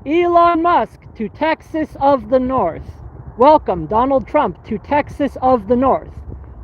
Elon Musk to Texas of the North. Welcome, Donald Trump, to Texas of the North.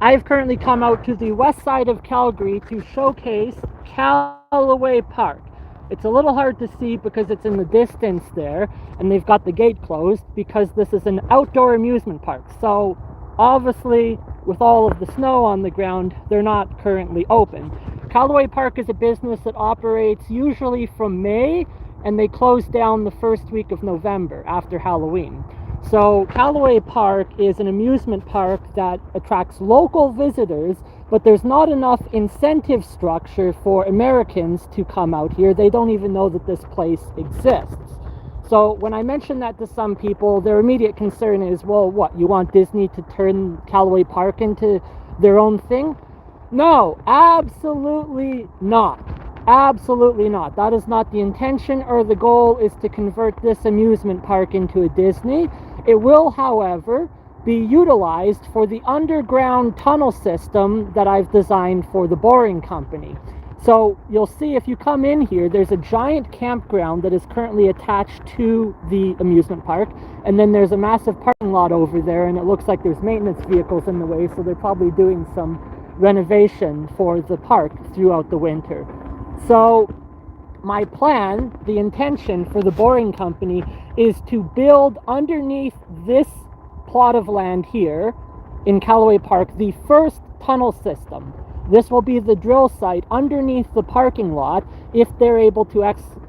I've currently come out to the west side of Calgary to showcase Calaway Park. It's a little hard to see because it's in the distance there, and they've got the gate closed because this is an outdoor amusement park. So obviously, with all of the snow on the ground, they're not currently open. Calaway Park is a business that operates usually from May, and they close down the first week of November after Halloween. So Calaway Park is an amusement park that attracts local visitors, but there's not enough incentive structure for Americans to come out here. They don't even know that this place exists. So when I mention that to some people, their immediate concern is, well, what, you want Disney to turn Calaway Park into their own thing? No, absolutely not. Absolutely not. That is not the intention, or the goal is to convert this amusement park into a Disney. It will, however, be utilized for the underground tunnel system that I've designed for the Boring Company. So you'll see if you come in here, there's a giant campground that is currently attached to the amusement park, and then there's a massive parking lot over there, and it looks like there's maintenance vehicles in the way, so they're probably doing some renovation for the park throughout the winter. So my plan, the intention for the Boring Company, is to build underneath this plot of land here in Calaway Park the first tunnel system. This will be the drill site underneath the parking lot if they're able to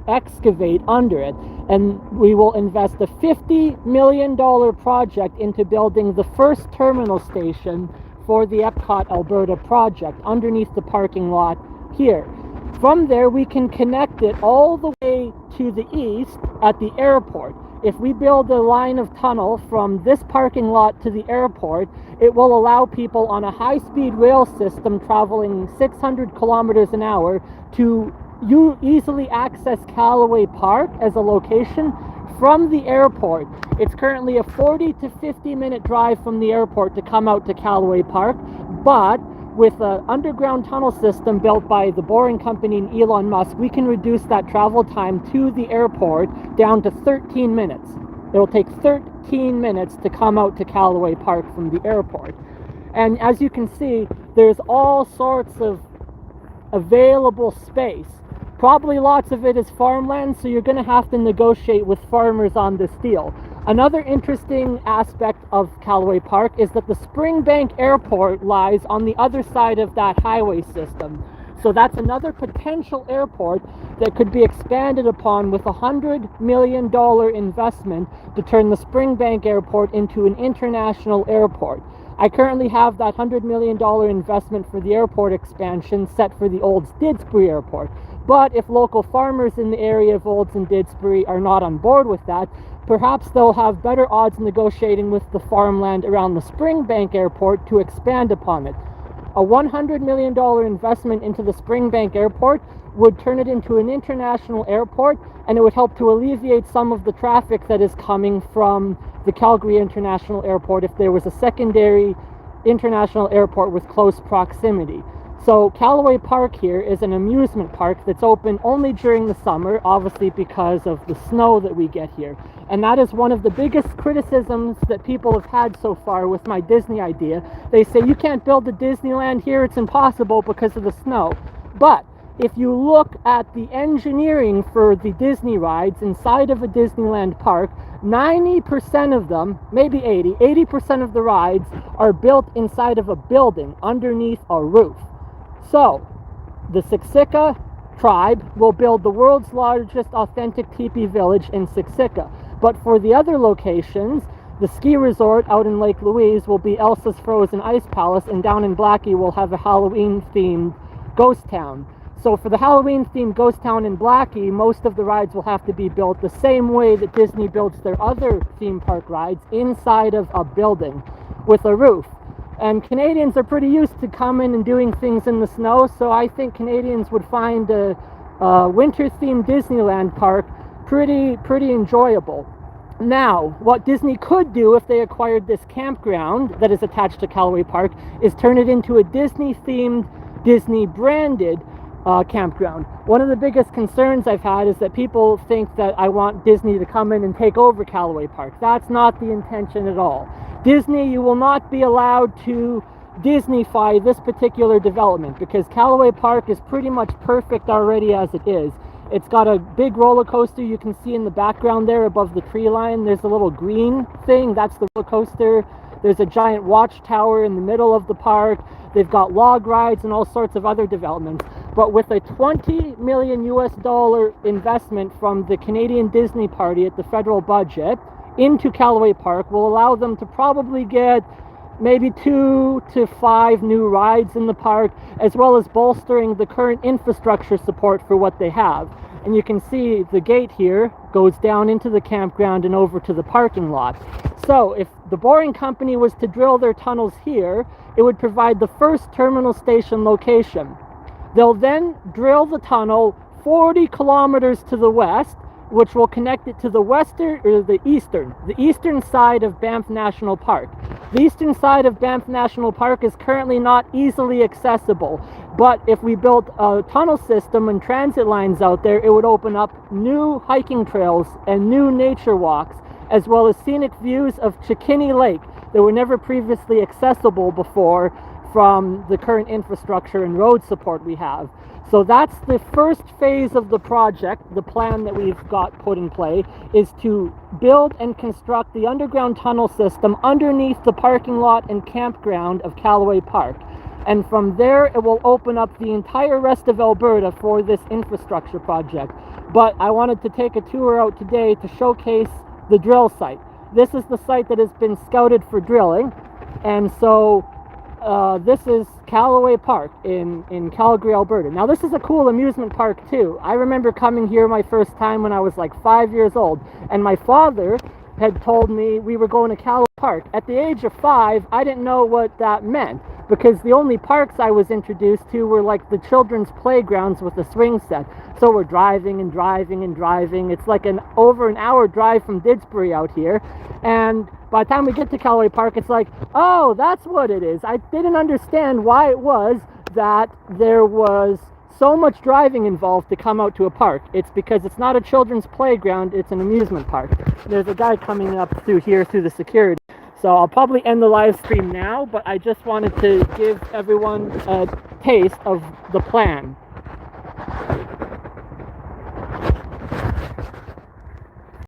excavate under it. And we will invest a $50 million project into building the first terminal station for the EPCOT Alberta project underneath the parking lot here. From there, we can connect it all the way to the east at the airport. If we build a line of tunnel from this parking lot to the airport, it will allow people on a high-speed rail system traveling 600 kilometers an hour to easily access Calaway Park as a location from the airport. It's currently a 40 to 50 minute drive from the airport to come out to Calaway Park, but with an underground tunnel system built by the Boring Company and Elon Musk, we can reduce that travel time to the airport down to 13 minutes. It'll take 13 minutes to come out to Calaway Park from the airport. And as you can see, there's all sorts of available space. Probably lots of it is farmland, so you're going to have to negotiate with farmers on this deal. Another interesting aspect of Calaway Park is that the Springbank Airport lies on the other side of that highway system. So that's another potential airport that could be expanded upon with a $100 million investment to turn the Springbank Airport into an international airport. I currently have that $100 million investment for the airport expansion set for the Olds Didsbury Airport. But if local farmers in the area of Olds and Didsbury are not on board with that, perhaps they'll have better odds negotiating with the farmland around the Springbank Airport to expand upon it. A $100 million investment into the Springbank Airport would turn it into an international airport, and it would help to alleviate some of the traffic that is coming from the Calgary International Airport if there was a secondary international airport with close proximity. So Calaway Park here is an amusement park that's open only during the summer, obviously because of the snow that we get here. And that is one of the biggest criticisms that people have had so far with my Disney idea. They say, you can't build a Disneyland here, it's impossible because of the snow. But if you look at the engineering for the Disney rides inside of a Disneyland park, 90% of them, maybe 80% of the rides are built inside of a building underneath a roof. So, the Siksika tribe will build the world's largest authentic teepee village in Siksika. But for the other locations, the ski resort out in Lake Louise will be Elsa's Frozen Ice Palace, and down in Blackie we'll have a Halloween-themed ghost town. So for the Halloween-themed ghost town in Blackie, most of the rides will have to be built the same way that Disney builds their other theme park rides, inside of a building with a roof. And Canadians are pretty used to coming and doing things in the snow, so I think Canadians would find a winter-themed Disneyland park pretty enjoyable. Now, what Disney could do if they acquired this campground that is attached to Calaway Park is turn it into a Disney-themed, Disney-branded campground. One of the biggest concerns I've had is that people think that I want Disney to come in and take over Calaway Park. That's not the intention at all. Disney, you will not be allowed to Disneyfy this particular development because Calaway Park is pretty much perfect already as it is. It's got a big roller coaster you can see in the background there above the tree line. There's a little green thing, that's the roller coaster. There's a giant watchtower in the middle of the park. They've got log rides and all sorts of other developments. But with a $20 million US investment from the Canadian Disney Party at the federal budget into Calaway Park will allow them to probably get maybe 2 to 5 new rides in the park, as well as bolstering the current infrastructure support for what they have. And you can see the gate here goes down into the campground and over to the parking lot. So if the Boring Company was to drill their tunnels here, it would provide the first terminal station location. They'll then drill the tunnel 40 kilometers to the west, which will connect it to the eastern side of Banff National Park. The eastern side of Banff National Park is currently not easily accessible, but if we built a tunnel system and transit lines out there, it would open up new hiking trails and new nature walks, as well as scenic views of Chickini Lake that were never previously accessible before from the current infrastructure and road support we have. So that's the first phase of the project. The plan that we've got put in play is to build and construct the underground tunnel system underneath the parking lot and campground of Calaway Park. And from there, it will open up the entire rest of Alberta for this infrastructure project. But I wanted to take a tour out today to showcase the drill site. This is the site that has been scouted for drilling. And so this is Calaway Park in Calgary, Alberta. Now this is a cool amusement park too. I remember coming here my first time when I was like 5 years old, and my father had told me we were going to Calaway Park. At the age of 5, I didn't know what that meant, because the only parks I was introduced to were like the children's playgrounds with a swing set. So we're driving and driving and driving. It's like over an hour drive from Didsbury out here, and by the time we get to Calaway Park, it's like, oh, that's what it is. I didn't understand why it was that there was so much driving involved to come out to a park. It's because it's not a children's playground, it's an amusement park. There's a guy coming up through here through the security. So I'll probably end the live stream now, but I just wanted to give everyone a taste of the plan.